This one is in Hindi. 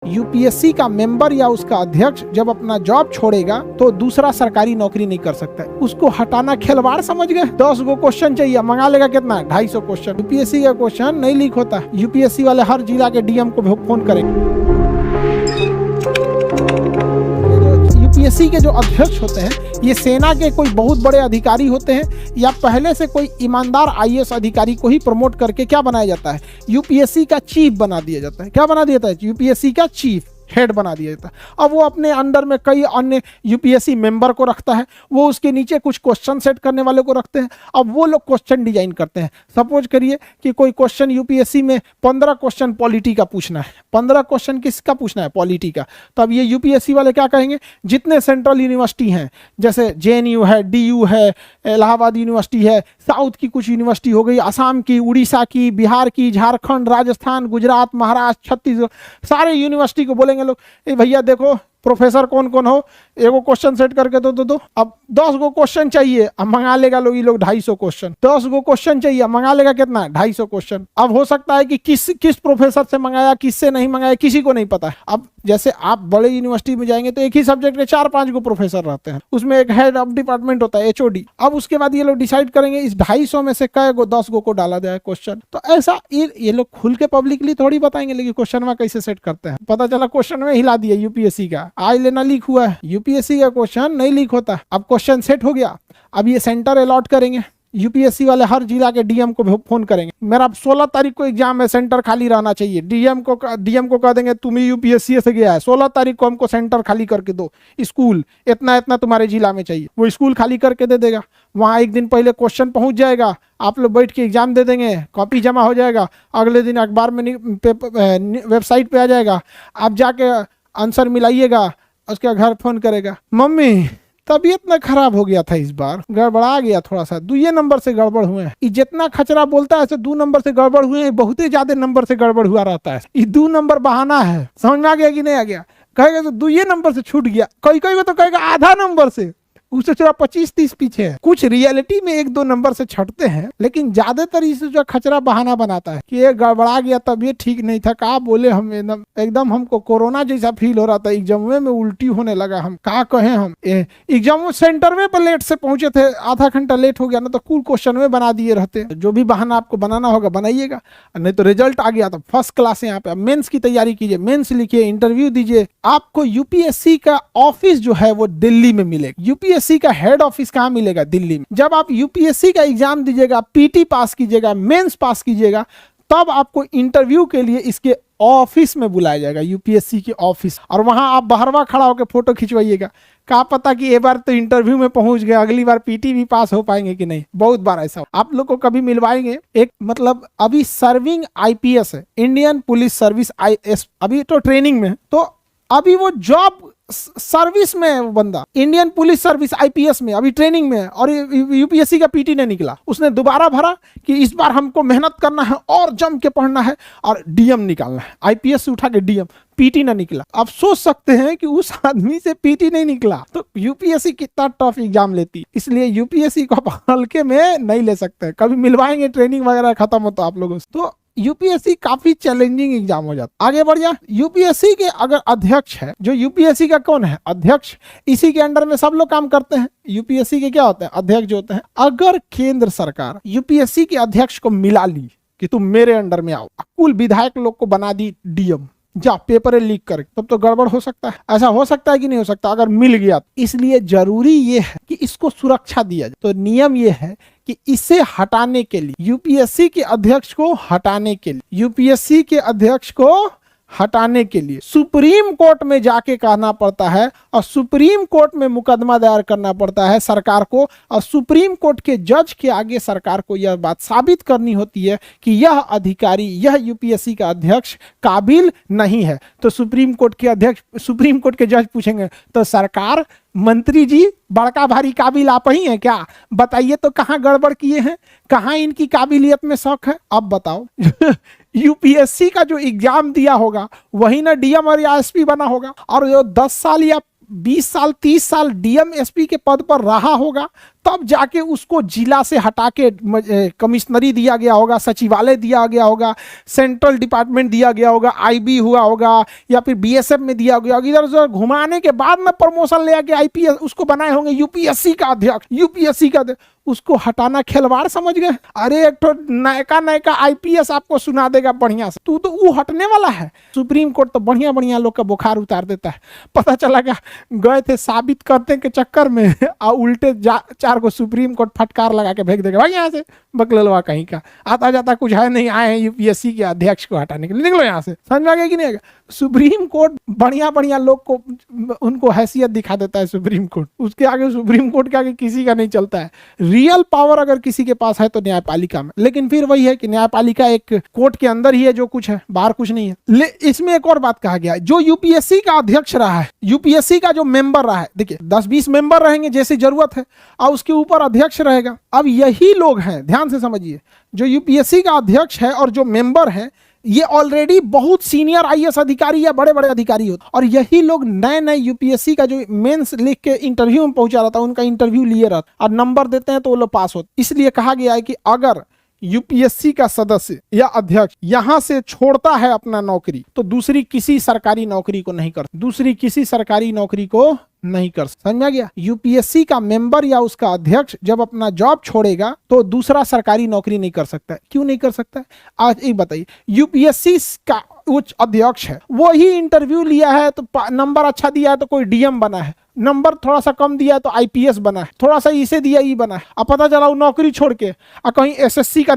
यूपीएससी का मेंबर या उसका अध्यक्ष जब अपना जॉब छोड़ेगा तो दूसरा सरकारी नौकरी नहीं कर सकता है। उसको हटाना खिलवाड़ समझ गए। 10 गो क्वेश्चन चाहिए, मंगा लेगा कितना, 250 क्वेश्चन। यूपीएससी का क्वेश्चन नहीं लीक होता। यूपीएससी वाले हर जिला के डीएम को फोन करेंगे। यूपीएससी के जो अध्यक्ष होते हैं ये सेना के कोई बहुत बड़े अधिकारी होते हैं या पहले से कोई ईमानदार आईएएस अधिकारी को ही प्रमोट करके क्या बनाया जाता है, यूपीएससी का चीफ बना दिया जाता है। क्या बना दिया जाता है? यूपीएससी का चीफ हेड बना दिया जाता है। अब वो अपने अंडर में कई अन्य यूपीएससी मेंबर को रखता है, वो उसके नीचे कुछ क्वेश्चन सेट करने वाले को रखते हैं। अब वो लोग क्वेश्चन डिजाइन करते हैं। सपोज करिए कि कोई क्वेश्चन यूपीएससी में 15 क्वेश्चन पॉलिटी का पूछना है। 15 क्वेश्चन किसका पूछना है? पॉलिटी का। तो अब ये यूपीएससी वाले क्या कहेंगे, जितने सेंट्रल यूनिवर्सिटी हैं जैसे जेएनयू है, डीयू है, इलाहाबाद यूनिवर्सिटी है, साउथ की कुछ यूनिवर्सिटी हो गई, असम की, उड़ीसा की, बिहार की, झारखंड, राजस्थान, गुजरात, महाराष्ट्र, छत्तीसगढ़, सारे यूनिवर्सिटी को बोलेंगे लोग, ए भैया देखो प्रोफेसर कौन कौन हो, एगो क्वेश्चन सेट करके दो। अब 10 गो क्वेश्चन चाहिए, अब मंगा लेगा लोग ये लोग 250 क्वेश्चन। 10 गो क्वेश्चन चाहिए, मंगा लेगा कितना, 250 क्वेश्चन। अब हो सकता है कि किस प्रोफेसर से मंगाया, किससे नहीं मंगाया, किसी को नहीं पता है। अब जैसे आप बड़े यूनिवर्सिटी में जाएंगे तो एक ही सब्जेक्ट के 4-5 गो प्रोफेसर रहते हैं, उसमें एक हेड ऑफ डिपार्टमेंट होता है, एचओडी। अब उसके बाद ये लोग डिसाइड करेंगे इस 250 में से कै गो 10 गो को डाला जाए क्वेश्चन। तो ऐसा ये लोग खुल के पब्लिकली थोड़ी बताएंगे, लेकिन क्वेश्चन में कैसे सेट करते हैं। पता चला क्वेश्चन में हिला दिया यूपीएससी का, आज लेना लीक हुआ है। यूपीएससी का क्वेश्चन नहीं लीक होता। अब क्वेश्चन सेट हो गया, अब ये सेंटर अलॉट करेंगे। यूपीएससी वाले हर जिला के डीएम को फोन करेंगे, मेरा 16 तारीख को एग्जाम है, सेंटर खाली रहना चाहिए। डीएम को कह देंगे तुम ही यूपीएससी से गया है, 16 तारीख को हमको सेंटर खाली करके दो, स्कूल इतना इतना तुम्हारे जिला में चाहिए। वो स्कूल खाली करके दे देगा। वहाँ एक दिन पहले क्वेश्चन पहुंच जाएगा, आप लोग बैठ के एग्जाम दे देंगे, कॉपी जमा हो जाएगा, अगले दिन अखबार में वेबसाइट पे आ जाएगा, आप जाके आंसर मिलाइएगा। उसके घर फोन करेगा, मम्मी तबीयत ना खराब हो गया था, इस बार गड़बड़ा गया थोड़ा सा, 2 नंबर से गड़बड़ हुए हैं। जितना खचरा बोलता है 2 नंबर से गड़बड़ हुए हैं, बहुत ही ज्यादा नंबर से गड़बड़ हुआ रहता है। ये 2 नंबर बहाना है। समझ में आ गया कि नहीं आ गया? कहेगा तो 2 नंबर से छूट गया, कई को तो कहेगा आधा नंबर से, उससे थोड़ा 25-30 पीछे है। कुछ रियलिटी में 1-2 नंबर से छटते हैं, लेकिन ज्यादातर इसे जो खचरा बहाना बनाता है कि ये गड़बड़ा गया, तबीयत ठीक नहीं था, कहा बोले हम एकदम हमको कोरोना जैसा फील हो रहा था, एग्जाम में उल्टी होने लगा, हम कहा कहें, हम एग्जाम सेंटर में पर लेट से पहुंचे थे, आधा घंटा लेट हो गया ना तो कुल क्वेश्चन में बना दिए रहते। जो भी बहाना आपको बनाना होगा बनाइएगा, नहीं तो रिजल्ट आ गया तो फर्स्ट क्लास। यहाँ पे मेंस की तैयारी कीजिए, मेंस लिखिए, इंटरव्यू दीजिए। आपको यूपीएससी का ऑफिस जो है वो दिल्ली में मिलेगा। यूपीएससी का हेड ऑफिस कहाँ मिलेगा? दिल्ली में। जब आप यूपीएससी का एग्जाम दीजिएगा, पीटी पास कीजिएगा, मेंस पास कीजिएगा, तब आपको इंटरव्यू के लिए इसके ऑफिस में बुलाया जाएगा, यूपीएससी के ऑफिस। और वहां आप बाहरवा खड़ा होकर फोटो खिंचवाइएगा। क्या पता कि एक बार तो इंटरव्यू में पहुंच गए, अगली बार पीटी भी पास हो पाएंगे कि नहीं। बहुत बार ऐसा आप लोग को कभी मिलवाएंगे। एक मतलब अभी सर्विंग आईपीएस है, इंडियन पुलिस सर्विस आईएएस, अभी तो ट्रेनिंग में, तो अभी वो जॉब सर्विस में है, वो बंदा इंडियन पुलिस सर्विस आईपीएस में अभी ट्रेनिंग में है, और यूपीएससी का पीटी नहीं निकला। उसने दोबारा भरा कि इस बार हमको मेहनत करना है और जम के पढ़ना है और डीएम निकालना है, आईपीएस से उठा के डीएम, पीटी ना निकला। आप सोच सकते हैं कि उस आदमी से पीटी नहीं निकला तो यूपीएससी कितना टफ एग्जाम लेती। इसलिए यूपीएससी को आप हल्के में नहीं ले सकते। कभी मिलवाएंगे, ट्रेनिंग वगैरह खत्म हो तो आप लोगों से, तो यूपीएससी काफी चैलेंजिंग एग्जाम हो जाता। आगे बढ़ जा। यूपीएससी के अगर अध्यक्ष है, जो यूपीएससी का कौन है? अध्यक्ष। इसी के अंडर में सब लोग काम करते हैं। यूपीएससी के क्या होते हैं? अध्यक्ष जो होते हैं। अगर केंद्र सरकार यूपीएससी के अध्यक्ष को मिला ली कि तुम मेरे अंडर में आओ, कुल विधायक लोग को बना दी डीएम, जा पेपर लीक कर, तब तो गड़बड़ हो सकता है। ऐसा हो सकता है कि नहीं हो सकता अगर मिल गया। इसलिए जरूरी ये है कि इसको सुरक्षा दिया जाए। तो नियम ये है कि इसे हटाने के लिए, यूपीएससी के अध्यक्ष को हटाने के लिए, यूपीएससी के अध्यक्ष को हटाने के लिए सुप्रीम कोर्ट में जाके कहना पड़ता है, और सुप्रीम कोर्ट में मुकदमा दायर करना पड़ता है सरकार को, और सुप्रीम कोर्ट के जज के आगे सरकार को यह बात साबित करनी होती है कि यह अधिकारी, यह यूपीएससी का अध्यक्ष काबिल नहीं है। तो सुप्रीम कोर्ट के अध्यक्ष, सुप्रीम कोर्ट के जज पूछेंगे, तो सरकार, मंत्री जी, बड़का भारी काबिल आप ही हैं क्या? बताइए तो कहाँ गड़बड़ किए हैं, कहाँ इनकी काबिलियत में शक है, अब बताओ। यूपीएससी का जो एग्जाम दिया होगा वही ना डीएम और एसपी बना होगा, और जो 10 साल या 20 साल 30 साल डीएम एसपी के पद पर रहा होगा, तब जाके उसको जिला से हटा के कमिश्नरी दिया गया होगा, सचिवालय दिया गया होगा, सेंट्रल डिपार्टमेंट दिया गया होगा, आईबी हुआ होगा, या फिर बीएसएफ में दिया गया होगा। इधर उधर घुमाने के बाद में प्रमोशन ले आके आईपीएस उसको बनाए होंगे यूपीएससी का अध्यक्ष, यूपीएससी का उसको हटाना खिलवाड़ समझ गए। अरे एक तो नयका आईपीएस आपको सुना देगा बढ़िया से, तू तो वो हटने वाला है। सुप्रीम कोर्ट तो बढ़िया बढ़िया लोग का बुखार उतार देता है। पता चला गए थे साबित करने के चक्कर में और उल्टे 4 को सुप्रीम कोर्ट फटकार लगा के फेंक देगा, भाई यहाँ से बकलवा कहीं का, आता जाता कुछ है नहीं, आए हैं यूपीएससी के अध्यक्ष को हटाने के लिए, निकलो यहाँ से। समझ में आ गया कि नहीं? सुप्रीम कोर्ट बढ़िया बढ़िया लोग को उनको हैसियत दिखा देता है सुप्रीम कोर्ट, उसके आगे सुप्रीम कोर्ट के आगे किसी का नहीं चलता है। रियल पावर अगर किसी के पास है तो न्यायपालिका में, लेकिन फिर वही है कि न्यायपालिका एक कोर्ट के अंदर ही है, जो कुछ है बाहर कुछ नहीं है। इसमें एक और बात कहा गया है, जो यूपीएससी का अध्यक्ष रहा है, यूपीएससी का जो मेंबर रहा है, देखिए 10-20 मेंबर रहेंगे जैसी जरूरत है, और उसके ऊपर अध्यक्ष रहेगा। अब यही लोग हैं, ध्यान से समझिए, जो यूपीएससी का अध्यक्ष है और जो मेंबर है, ये ऑलरेडी बहुत सीनियर आईएएस अधिकारी या बड़े बड़े अधिकारी होते, और यही लोग नए नए यूपीएससी का जो मेंस लिख के इंटरव्यू में पहुंचा रहता है, उनका इंटरव्यू लिए रहता और नंबर देते हैं तो वो लोग पास होते। इसलिए कहा गया है कि अगर यूपीएससी का सदस्य या अध्यक्ष यहां से छोड़ता है अपना नौकरी, तो दूसरी किसी सरकारी नौकरी को नहीं कर, दूसरी किसी सरकारी नौकरी को नहीं कर। समझ में आ गया? यूपीएससी का मेंबर या उसका अध्यक्ष जब अपना जॉब छोड़ेगा तो दूसरा सरकारी नौकरी नहीं कर सकता है। क्यों नहीं कर सकता है? आज एक बताइए, यूपीएससी का उच्च अध्यक्ष है, वो ही इंटरव्यू लिया है तो नंबर अच्छा दिया है तो कोई डीएम बना है, नंबर थोड़ा सा कम दिया है तो आईपीएस बना है, थोड़ा सा इसे दिया ये बना है, अब पता चला वो नौकरी छोड़ के कहीं एसएससी का